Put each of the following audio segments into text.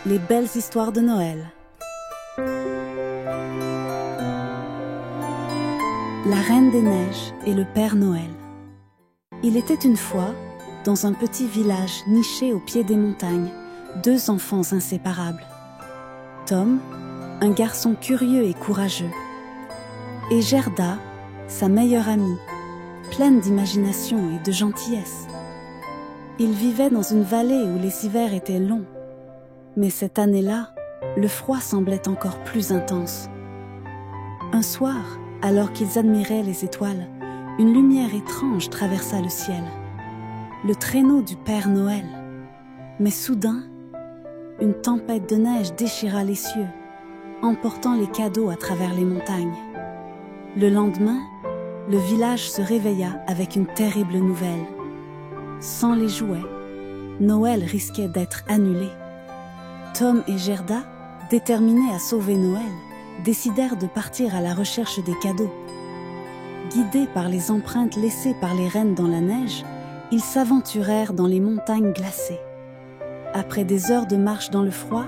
Les belles histoires de Noël. La Reine des Neiges et le Père Noël. Il était une fois, dans un petit village niché au pied des montagnes, deux enfants inséparables. Tom, un garçon curieux et courageux, et Gerda, sa meilleure amie, pleine d'imagination et de gentillesse. Ils vivaient dans une vallée où les hivers étaient longs, mais cette année-là, le froid semblait encore plus intense. Un soir, alors qu'ils admiraient les étoiles, une lumière étrange traversa le ciel. Le traîneau du Père Noël. Mais soudain, une tempête de neige déchira les cieux, emportant les cadeaux à travers les montagnes. Le lendemain, le village se réveilla avec une terrible nouvelle. Sans les jouets, Noël risquait d'être annulé. Tom et Gerda, déterminés à sauver Noël, décidèrent de partir à la recherche des cadeaux. Guidés par les empreintes laissées par les rennes dans la neige, ils s'aventurèrent dans les montagnes glacées. Après des heures de marche dans le froid,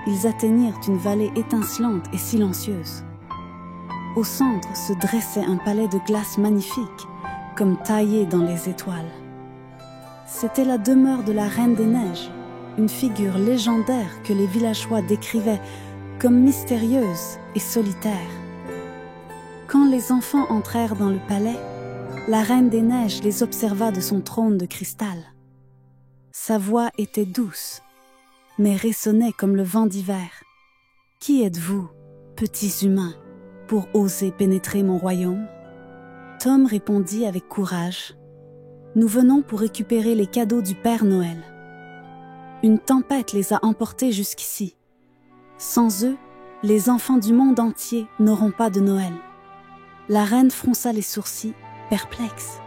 ils atteignirent une vallée étincelante et silencieuse. Au centre se dressait un palais de glace magnifique, comme taillé dans les étoiles. C'était la demeure de la Reine des Neiges, une figure légendaire que les villageois décrivaient comme mystérieuse et solitaire. Quand les enfants entrèrent dans le palais, la Reine des Neiges les observa de son trône de cristal. Sa voix était douce, mais résonnait comme le vent d'hiver. « Qui êtes-vous, petits humains, pour oser pénétrer mon royaume ?» Tom répondit avec courage. « Nous venons pour récupérer les cadeaux du Père Noël. Une tempête les a emportés jusqu'ici. Sans eux, les enfants du monde entier n'auront pas de Noël. » La reine fronça les sourcils, perplexe.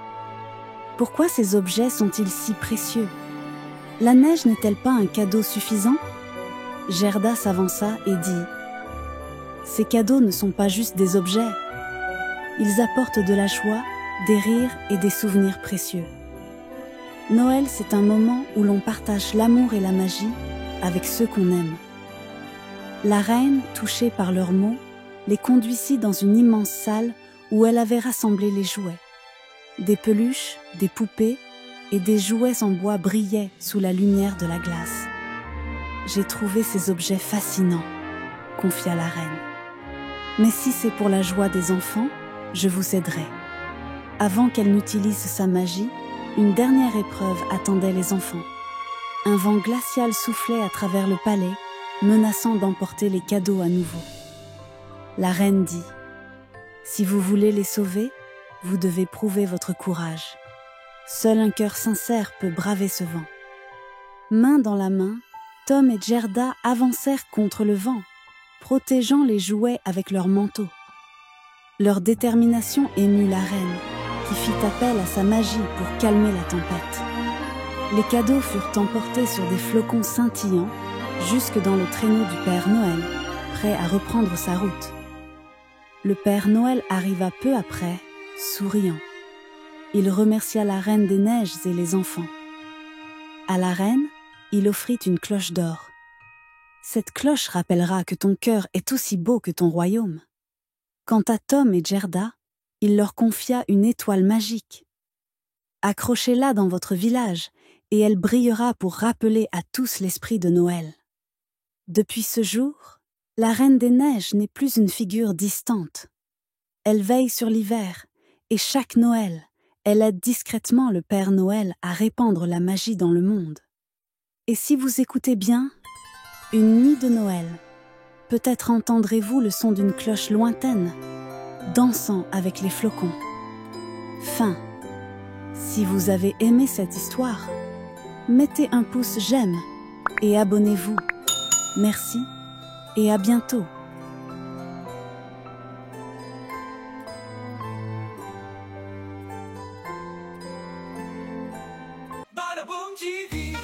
Pourquoi ces objets sont-ils si précieux? La neige n'est-elle pas un cadeau suffisant? Gerda s'avança et dit: « Ces cadeaux ne sont pas juste des objets. Ils apportent de la joie, des rires et des souvenirs précieux. Noël, c'est un moment où l'on partage l'amour et la magie avec ceux qu'on aime. » La reine, touchée par leurs mots, les conduisit dans une immense salle où elle avait rassemblé les jouets. Des peluches, des poupées et des jouets en bois brillaient sous la lumière de la glace. « J'ai trouvé ces objets fascinants, » confia la reine. « Mais si c'est pour la joie des enfants, je vous aiderai. » Avant qu'elle n'utilise sa magie, une dernière épreuve attendait les enfants. Un vent glacial soufflait à travers le palais, menaçant d'emporter les cadeaux à nouveau. La reine dit: « Si vous voulez les sauver, vous devez prouver votre courage. Seul un cœur sincère peut braver ce vent. » Main dans la main, Tom et Gerda avancèrent contre le vent, protégeant les jouets avec leurs manteaux. Leur détermination émut la reine, qui fit appel à sa magie pour calmer la tempête. Les cadeaux furent emportés sur des flocons scintillants, jusque dans le traîneau du Père Noël, prêt à reprendre sa route. Le Père Noël arriva peu après, souriant. Il remercia la Reine des Neiges et les enfants. À la reine, il offrit une cloche d'or. « Cette cloche rappellera que ton cœur est aussi beau que ton royaume. » Quant à Tom et Gerda, il leur confia une étoile magique. « Accrochez-la dans votre village, et elle brillera pour rappeler à tous l'esprit de Noël. » Depuis ce jour, la Reine des Neiges n'est plus une figure distante. Elle veille sur l'hiver, et chaque Noël, elle aide discrètement le Père Noël à répandre la magie dans le monde. Et si vous écoutez bien, une nuit de Noël, peut-être entendrez-vous le son d'une cloche lointaine, dansant avec les flocons. Fin. Si vous avez aimé cette histoire, mettez un pouce j'aime et abonnez-vous. Merci et à bientôt. Bada Boom TV.